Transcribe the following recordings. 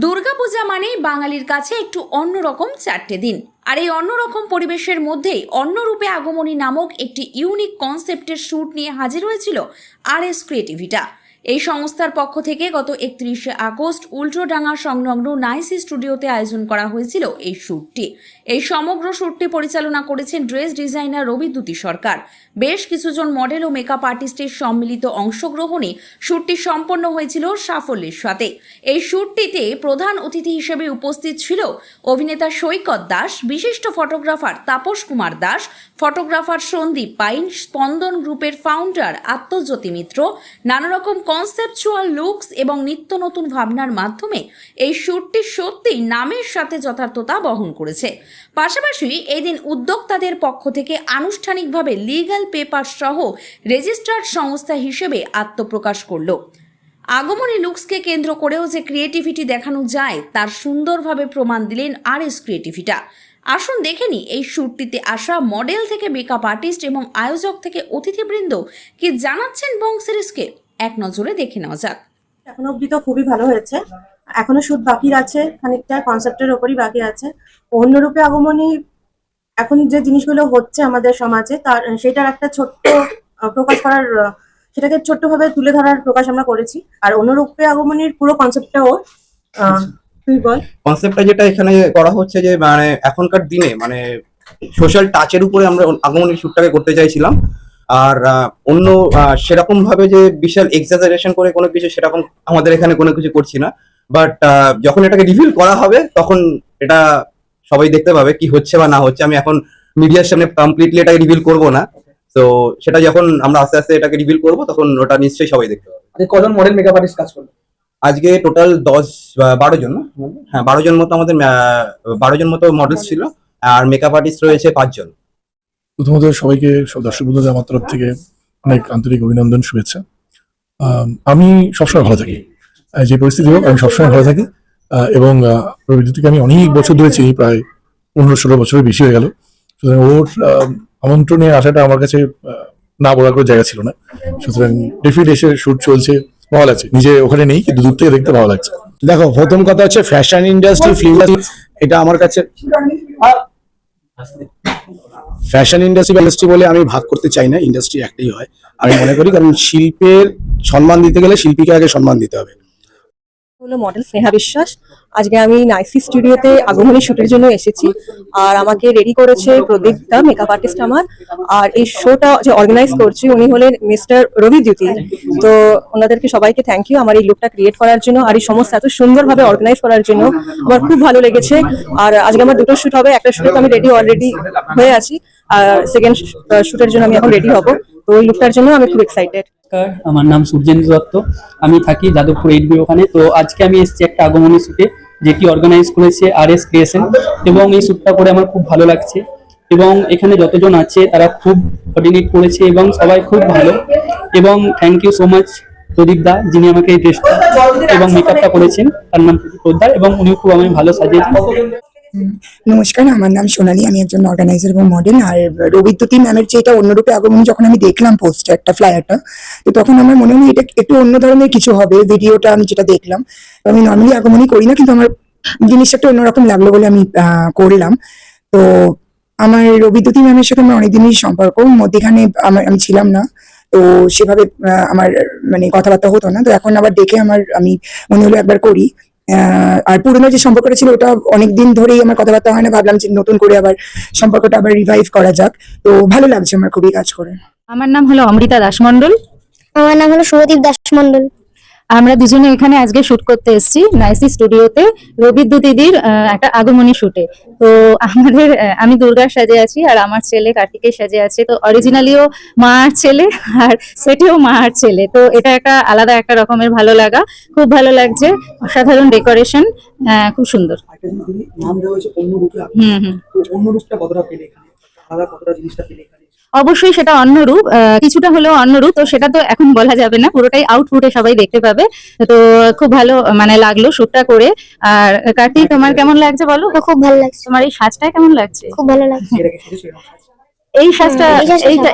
দুর্গাপূজা মানেই বাঙালির কাছে একটু অন্যরকম 4টে দিন। আর এই অন্যরকম পরিবেশের মধ্যেই অন্যরূপে আগমনী নামক একটি ইউনিক কনসেপ্টের শ্যুট নিয়ে হাজির হয়েছিল RS ক্রিয়েটিভিটা। এই সংস্থার পক্ষ থেকে গত 31শে আগস্ট উল্টোডাঙ্গা সংলগ্ন নাইসি স্টুডিওতে আয়োজন করা হয়েছিল এই শ্যুটটি। এই সমগ্র শ্যুটটি পরিচালনা করেছেন ড্রেস ডিজাইনার রবিদ্যুতি সরকার। বেশ কিছুজন মডেল ও মেকআপ আর্টিস্টের সম্মিলিত অংশগ্রহণে শ্যুটটি সম্পন্ন হয়েছিল সাফল্যের সাথে। এই শ্যুটটিতে প্রধান অতিথি হিসেবে উপস্থিত ছিল অভিনেতা সৈকত দাস, বিশিষ্ট ফটোগ্রাফার তাপস কুমার দাস, ফটোগ্রাফার সন্দীপ পাইন, স্পন্দন গ্রুপের ফাউন্ডার আত্মজ্যোতি মিত্র। নানা রকম কনসেপচুয়াল লুকস এবং নিত্য নতুন ভাবনার মাধ্যমে এই শ্যুটটি সত্যি নামের সাথে যথার্থতা বহন করেছে। পাশাপাশি এই দিন উদ্যোক্তাদের পক্ষ থেকে আনুষ্ঠানিকভাবে লিগ্যাল পেপার সহ রেজিস্টার্ড সংস্থা হিসেবে আত্মপ্রকাশ করল। আগমনী লুকসকে কেন্দ্র করেও যে ক্রিয়েটিভিটি দেখানো যায় তার সুন্দরভাবে প্রমাণ দিলেন RS ক্রিয়েটিভিটা। আসুন দেখে নি এই শ্যুটটিতে আসা মডেল থেকে মেকআপ আর্টিস্ট এবং আয়োজক থেকে অতিথিবৃন্দ কি জানাচ্ছেন বং সিরিজকে। এক নজরে দেখে নেওয়া যাক। এখনো অব্দি তো খুবই ভালো হয়েছে, এখনো শুট বাকি আছে, খানিকটা কনসেপ্টের ওপরই বাকি আছে। অন্যরূপে আগমনী এখন যে জিনিসগুলো হচ্ছে আমাদের সমাজে তার সেটার একটা ছোট্ট প্রকাশ করার, সেটাকে ছোট্টভাবে তুলে ধরার প্রকাশ আমরা করেছি। আর অন্যরূপে আগমনীর পুরো কনসেপ্টটাও তুই বল। কনসেপ্টটা যেটা এখানে করা হচ্ছে যে মানে এখনকার দিনে মানে সোশ্যাল টাচের উপরে আমরা আগমনী শ্যুটটাকে করতে চাইছিলাম। আর অন্য সেরকম ভাবে যে বিশাল এক্সাজারেশন করে কোনো কিছু সেরকম আমাদের এখানে কোনো কিছু করছি না। বাট যখন এটাকে রিভিল করা হবে তখন এটা সবাই দেখতে পাবে কি হচ্ছে বা না হচ্ছে। আমি এখন মিডিয়ার সামনে কমপ্লিটলি এটাকে রিভিল করব না। তো সেটা যখন আমরা আস্তে আস্তে এটাকে রিভিল করব তখন ওটা নিশ্চয়ই সবাই দেখতে পাবে। কজন মডেল মেকআপ আর্টিস্ট কাজ করবে আজকে টোটাল 10-12 জন, হ্যাঁ 12 জন মতো আমাদের 12 জন মতো মডেলস ছিল। আর মেকআপ আর্টিস্ট রয়েছে 5 জন। প্রথমত সবাইকে, সব দর্শক বন্ধুদের আমার তরফ থেকে অনেক আন্তরিক অভিনন্দন, শুভেচ্ছা। আমি সবসময় ভালো থাকি, যে পরিস্থিতি হোক আমি সবসময় ভালো থাকি। এবং রবিদ্যুতিকে আমি অনেক বছর ধরে চিনি, প্রায় 15-16 বছরের বেশি হয়ে গেল। সুতরাং ওর আমন্ত্রণে আসাটা আমার কাছে না বলার কোনো জায়গা ছিল না। সুতরাং ডেফিনেটলি এসে শুট চলছে, ভালো লাগছে। নিজে ওখানে নেই কিন্তু দূর থেকে দেখতে ভালো লাগছে। দেখো, প্রথম কথা হচ্ছে ফ্যাশন ইন্ডাস্ট্রি, ফিল্ম এটা আমার কাছে ফ্যাশন ইন্ডাস্ট্রি বলে আমি ভাগ করতে চাই না। ইন্ডাস্ট্রি একটাই হয় আমি মনে করি, কারণ শিল্পের সম্মান দিতে গেলে শিল্পীকে আগে সম্মান দিতে হবে। হলো মডেল স্নেহা বিশ্বাস। আজকে আমি নাইসি স্টুডিওতে আগমনী শুটের জন্য এসেছি, আর আমাকে রেডি করেছে প্রদীপ দা, মেকআপ আর্টিস্ট আমার। আর এই শোটা যে অর্গানাইজ করছি উনি হলেন মিস্টার রবিদ্যুতি। তো ওনাদেরকে সবাইকে থ্যাংক ইউ আমার এই লুকটা ক্রিয়েট করার জন্য, আর এই সমস্ত এত সুন্দরভাবে অর্গানাইজ করার জন্য। আমার খুব ভালো লেগেছে। আর আজকে আমার দুটো শুট হবে, একটা শুটে আমি অলরেডি হয়ে আছি, আর সেকেন্ড শুটের জন্য আমি এখন রেডি হব। তো ওই লুকটার জন্য আমি খুব এক্সাইটেড। আমার নাম সূর্যেন্দ্র দত্ত, আমি থাকি যাদবপুর 8B ওখানে। তো আজকে আমি এসেছি একটা আগমনী শ্যুটে, যেটি অর্গানাইজ করেছে RS ক্রিয়েশন, এবং এই শ্যুটটা করে আমার খুব ভালো লাগছে। এবং এখানে যতজন আছে তারা খুব কোঅর্ডিনেট করেছে এবং সবাই খুব ভালো। এবং থ্যাংক ইউ সো মাচ প্রদীপ দা, যিনি আমাকে এই ড্রেসটা এবং মেকআপটা করেছেন, তার নাম প্রদীপ পোদ্দার, এবং উনিও খুব আমি ভালো সাজিয়েছেন। নমস্কার, আমার নাম সোনালী, আমি একজন অর্গানাইজার এবং মডেল। আর রবিদ্যুতি ম্যামের যে এটা অন্যরূপে আগমনী যখন আমি দেখলাম পোস্টারটা, ফ্লায়ারটা, তো তখন আমার মনে হলো এটা একটু অন্য ধরনের কিছু হবে। ভিডিওটা আমি যেটা দেখলাম, আমি নর্মালি আগমনী করি না, কিন্তু আমার জিনিসটা একটু অন্যরকম লাগলো বলে আমি করলাম। তো আমার রবিদ্যুতি ম্যামের সাথে আমার অনেকদিনই সম্পর্ক, মধ্যখানে আমি ছিলাম না, তো সেভাবে আমার মানে কথাবার্তা হতো না। তো এখন আবার দেখে আমি মনে হলো একবার করি। আর পুরোনো যে সম্পর্কটা ছিল ওটা অনেকদিন ধরেই আমার কথাবার্তা হয় না, ভাবলাম যে নতুন করে আবার সম্পর্কটা আবার রিভাইভ করা যাক। তো ভালো লাগছে আমার খুবই কাজ করে। আমার নাম হলো অমৃতা দাস মন্ডল। আমার নাম হলো শুভদীপ দাস মন্ডল। আমরা দুজনে এখানে আজকে শুট করতে এসেছি নাইসি স্টুডিওতে রবিদ্যুতিদির একটা আগমনী শুটে। তো আমি দুর্গার সাজে আছি, আর আমার ছেলে কার্তিকের সাজে আছে। তো অরিজিনালিও মা আর ছেলে, আর সেটিও মা আর ছেলে। তো এটা একটা আলাদা একটা রকমের ভালো লাগা, খুব ভালো লাগছে। অসাধারণ ডেকোরেশন, খুব সুন্দর। অবশ্যই সেটা অন্য রূপ, কিছুটা হলেও অন্য রূপ। তো সেটা তো এখন বলা যাবে না, পুরোটাই আউটপুটে সবাই দেখতে পাবে। তো খুব ভালো মানে লাগলো শুটটা করে। আর কার্তিক, তোমার কেমন লাগছে বলো? খুব ভালো লাগছে। তোমার এই সাজটা কেমন লাগছে? খুব ভালো লাগছে। এই সাজটা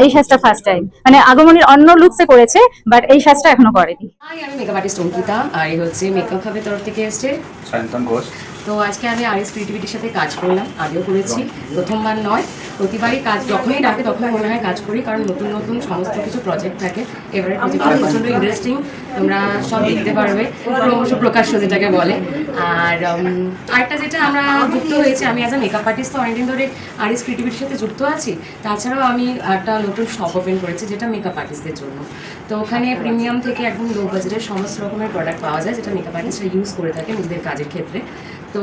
এই সাজটা ফার্স্ট টাইম, মানে আগমনীর অন্য লুকসে করেছে, বাট এই সাজটা এখনো করেনি। আমি মেকআপ আর্টিস্ট অঙ্কিতা, আর এই হচ্ছে মেকআপ হাবের তরফ থেকে এসছে সায়ন্তন ঘোষ। তো আজকে আমি আরএস ক্রিয়েটিভিটির সাথে কাজ করলাম, আগেও করেছি, প্রথমবার নয়। প্রতিবারই কাজ যখনই ডাকে তখনই মনে হয় কাজ করি, কারণ নতুন নতুন সমস্ত কিছু প্রজেক্ট থাকে। এবারে প্রজেক্টটা প্রচণ্ড ইন্টারেস্টিং, তোমরা সব দেখতে পারবে, ক্রমশ প্রকাশ্য যেটাকে বলে। আর আরেকটা যেটা আমরা যুক্ত হয়েছে, আমি অ্যাজ আ মেকআপ আর্টিস্ট তো অনেকদিন ধরে আরএস ক্রিয়েটিভিটির সাথে যুক্ত আছি। তাছাড়াও আমি একটা নতুন শপ ওপেন করেছি যেটা মেকআপ আর্টিস্টদের জন্য। তো ওখানে প্রিমিয়াম থেকে একদম লো বাজেটের সমস্ত রকমের প্রোডাক্ট পাওয়া যায়, যেটা মেকআপ আর্টিস্টরা ইউজ করে থাকে নিজেদের কাজের ক্ষেত্রে। তো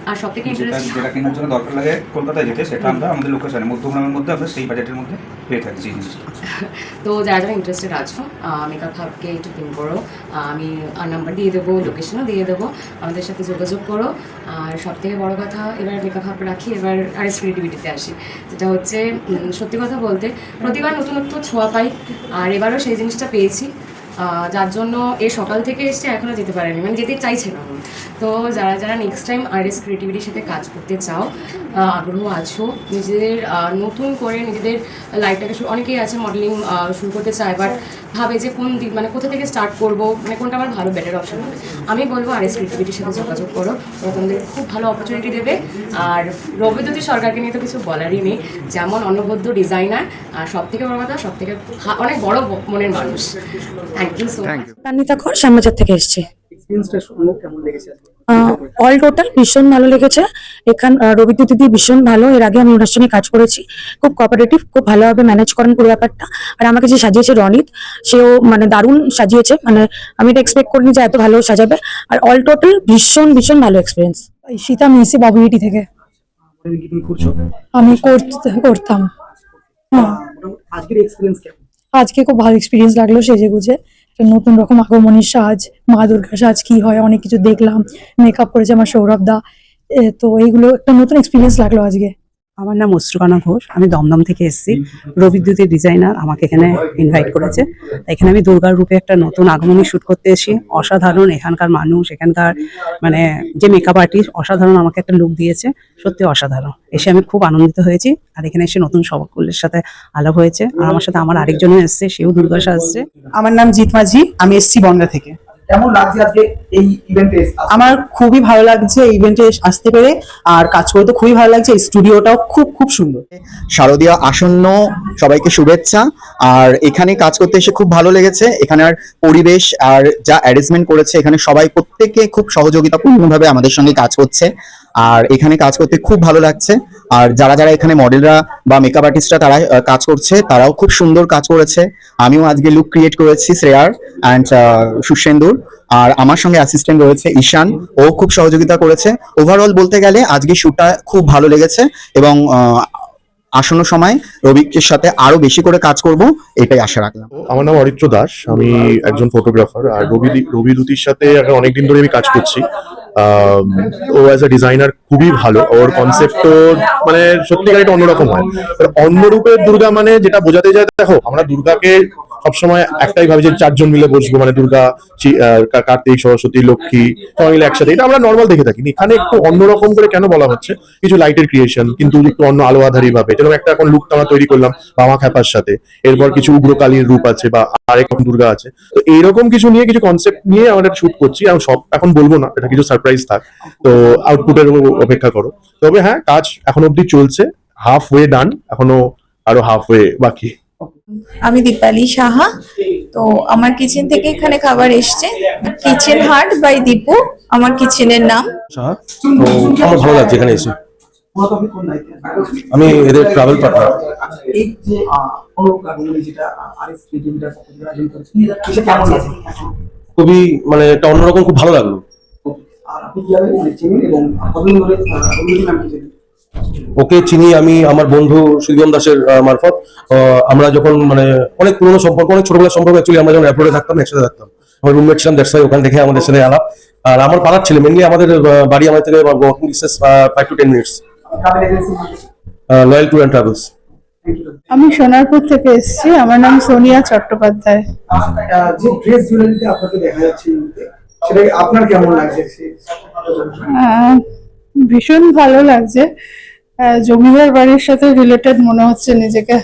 আর সব থেকে ইন্টারেস্টিং যেটা কেনার জন্য দরকার লাগে কলকাতায় যেতে, সেটা আমরা আমাদের লোকেশনে মধ্যগ্রামের মধ্যে আমরা সেই বাজেটের মধ্যে পেয়ে থাকি জিনিসটা। তো যারা যারা ইন্টারেস্টেড আছো মেকআপ হাবকে একটু পিন করো, আমি নাম্বার দিয়ে দেবো, লোকেশনও দিয়ে দেবো, আমাদের সাথে যোগাযোগ করো। আর সব থেকে বড়ো কথা, এবার মেকআপ হাব রাখি, এবার আরএস ক্রিয়েটিভিটিতে আসি, যেটা হচ্ছে সত্যি কথা বলতে প্রতিবার নতুনত্ব ছোঁয়া পাই, আর এবারও সেই জিনিসটা পেয়েছি, যার জন্য এ সকাল থেকে এসছে এখনও যেতে পারেনি, মানে যেতে চাইছে না। তো যারা যারা নেক্সট টাইম আরএস ক্রিয়েটিভিটির সাথে কাজ করতে চাও, আগ্রহ আছো, নিজেদের নতুন করে নিজেদের লাইফটাকে অনেকেই আছে মডেলিং শুরু করতে চায়, বাট ভাবে যে কোন দিক মানে কোথা থেকে স্টার্ট করবো, মানে কোনটা আমার ভালো বেটার অপশন হবে। আমি বলবো আরএস ক্রিয়েটিভিটির সাথে যোগাযোগ করো, ওরা তোমাদের খুব ভালো অপরচুনিটি দেবে। আর রবিদ্যুতি সরকারকে নিয়ে তো কিছু বলারই নেই, যেমন অনবদ্য ডিজাইনার, আর সব থেকে বড় কথা সব থেকে অনেক বড় মনের মানুষ। Thank you so much. Tanvita Kar Shyambazar থেকে এসছে। এক্সপিরিয়েন্সটা কেমন লেগেছে? অল টোটাল ভীষণ ভালো লেগেছে। এখান রবিদ্যুৎ দিদি ভীষণ ভালো, এর আগে আমি ওনার সঙ্গে কাজ করেছি, খুব কোঅপারেটিভ, খুব ভালোভাবে ম্যানেজ করেন পুরো ব্যাপারটা। আর আমাকে যে সাজিয়েছে রনিত, সেও মানে দারুণ সাজিয়েছে, মানে আমি এটা এক্সপেক্ট করিনি যে এত ভালো সাজাবে। আর অল টোটাল ভীষণ ভীষণ ভালো এক্সপিরিয়েন্স। ঈশিতা মেসি বাবুইটি থেকে আমি করতাম। হ্যাঁ, আজকের এক্সপিরিয়েন্স কেমন? আজকে খুব ভালো এক্সপিরিয়েন্স লাগলো, সেজে গুজে একটা নতুন রকম আগমনীর সাজ, মা দুর্গা সাজ কি হয় অনেক কিছু দেখলাম, মেকআপ করেছে আমার সৌরভ দা। তো এইগুলো একটা নতুন এক্সপিরিয়েন্স লাগলো আজকে। আমার নাম অশ্রুকানা ঘোষ, আমি দমদম থেকে এসেছি। রবিদ্যুতের ডিজাইনার আমাকে এখানে ইনভাইট করেছে, এখানে আমি দুর্গার রূপে একটা নতুন আগমনী শুট করতে এসেছি। অসাধারণ এখানকার মানুষ, এখানকার মানে যে মেকআপ আর্টিস্ট অসাধারণ আমাকে একটা লুক দিয়েছে, সত্যি অসাধারণ। এসে আমি খুব আনন্দিত হয়েছি, আর এখানে এসে নতুন সকলের সাথে আলাপ হয়েছে। আর আমার সাথে আমার আরেকজনও এসছে, সেও দুর্গা সাজছে। আমার নাম জিৎ মাঝি, আমি এসেছি বনগা থেকে। কেমন লাগছে আজকে এই ইভেন্টে? আমার খুবই ভালো লাগছে এই ইভেন্টে আসতে পেরে, আর কাজ করতে খুবই ভালো লাগছে। এই স্টুডিওটাও খুব খুব সুন্দর। শারদীয়া আসন্ন সবাইকে শুভেচ্ছা। আর এখানে কাজ করতে এসে খুব ভালো লেগেছে, এখানের পরিবেশ আর যা অ্যারেঞ্জমেন্ট করেছে, এখানে সবাই প্রত্যেকে খুব সহযোগিতাপূর্ণভাবে আমাদের সঙ্গে কাজ করছে, আর এখানে কাজ করতে খুব ভালো লাগছে। আর যারা যারা এখানে মডেলরা বা মেকআপ আর্টিস্টরা তারা কাজ করছে, তারাও খুব সুন্দর কাজ করেছে। আমিও আজকে লুক ক্রিয়েট করেছি, শ্রেয়ার অ্যান্ড সুশেন্দুর, আর আমার সঙ্গে অ্যাসিস্ট্যান্ট রয়েছে ঈশান, ও খুব সহযোগিতা করেছে। ওভারঅল বলতে গেলে আজকে শ্যুটটা খুব ভালো লেগেছে, এবং আসন্ন সময় রবিকের সাথে আরো বেশি করে কাজ করব, এটাই আশা রাখলাম। আমার নাম অরিত্র দাস, আমি একজন ফটোগ্রাফার, আর রবিদ্যুতির সাথে এখন অনেকদিন ধরে আমি কাজ করছি। ও অ্যাজ এ ডিজাইনার খুবই ভালো, ওর কনসেপ্ট মানে সত্যিকার এটা অন্যরকম হয়। অন্যরূপের দুর্গা মানে যেটা বোঝাতে যায়, দেখো আমরা দুর্গাকে সবসময় একটাই ভাবি যে চারজন মিলে বসবো, মানে দুর্গা, কার্তিক, সরস্বতী, লক্ষ্মী সবাই মিলে একসাথে, এটা আমরা নর্মাল দেখে থাকি। এখানে একটু অন্যরকম করে কেন বলা হচ্ছে, কিছু লাইটের ক্রিয়েশন, কিন্তু একটু অন্য আলো আধারী ভাবে, যেরকম একটা এখন লুকটা আমরা তৈরি করলাম বামা খ্যাপার সাথে, এরপর কিছু উগ্রকালীর রূপ আছে বা আরেক দুর্গা আছে। তো এইরকম কিছু নিয়ে, কিছু কনসেপ্ট নিয়ে আমরা শুট করছি। এবং সব এখন বলবো না, এটা কিছু সারপ্রাইজ থাক, তো আউটপুটের অপেক্ষা করো। তবে হ্যাঁ, কাজ এখন অব্দি চলছে, হাফ ওয়ে ডান, এখনো আরো হাফ ওয়ে বাকি। আমি দীপালি সাহা, তো আমার কিচেন থেকে এখানে খাবার এসছে, কিচেন হার্ট বাই দীপু আমার কিচেনের নাম। তো আমার ভালো লাগছে এখানে এসে। আমি এদের ট্রাভেল পার্টনার। এই যে আগমনী যেটা আরএস ক্রিয়েটিভিটির আয়োজন করেছে, এটা কেমন লাগছে? খুবই মানে একটা অন্যরকম, খুব ভালো লাগলো। আর আপনি কিভাবে চেনেন এবং কতদিন ধরে রবিদ্যুৎ নামটি চেনেন? ওকে চিনি আমি আমার বন্ধু শিলগম দাসের মারফত। আমরা যখন মানে অনেক পুরোনো সম্পর্ক, অনেক ছোটবেলার সম্পর্ক। অ্যাকচুয়ালি আমরা যখন অ্যাপ্রোডে থাকতাম, একসাথে থাকতাম, আমার রুমমেট ছিলাম, দ্যাটস ওয়াই ওখান থেকে আমাদের সাথে আলাপ। আর আমার পাড়ার ছেলে, মেনলি আমাদের বাড়ি আমাদের থেকে walking distance 5 to 10 minutes। Loyal tour and travels. আমি সোনারপুর থেকে এসেছি, আমার নাম সোনিয়া চট্টোপাধ্যায়। যে ড্রেস জুয়েলারিতে আপনাকে দেখা যাচ্ছে, সেটা আপনার কেমন লাগছে? ভীষণ ভালো লাগছে, জমিদার বাড়ির সাথে রিলেটেড মনে হচ্ছে নিজেকে।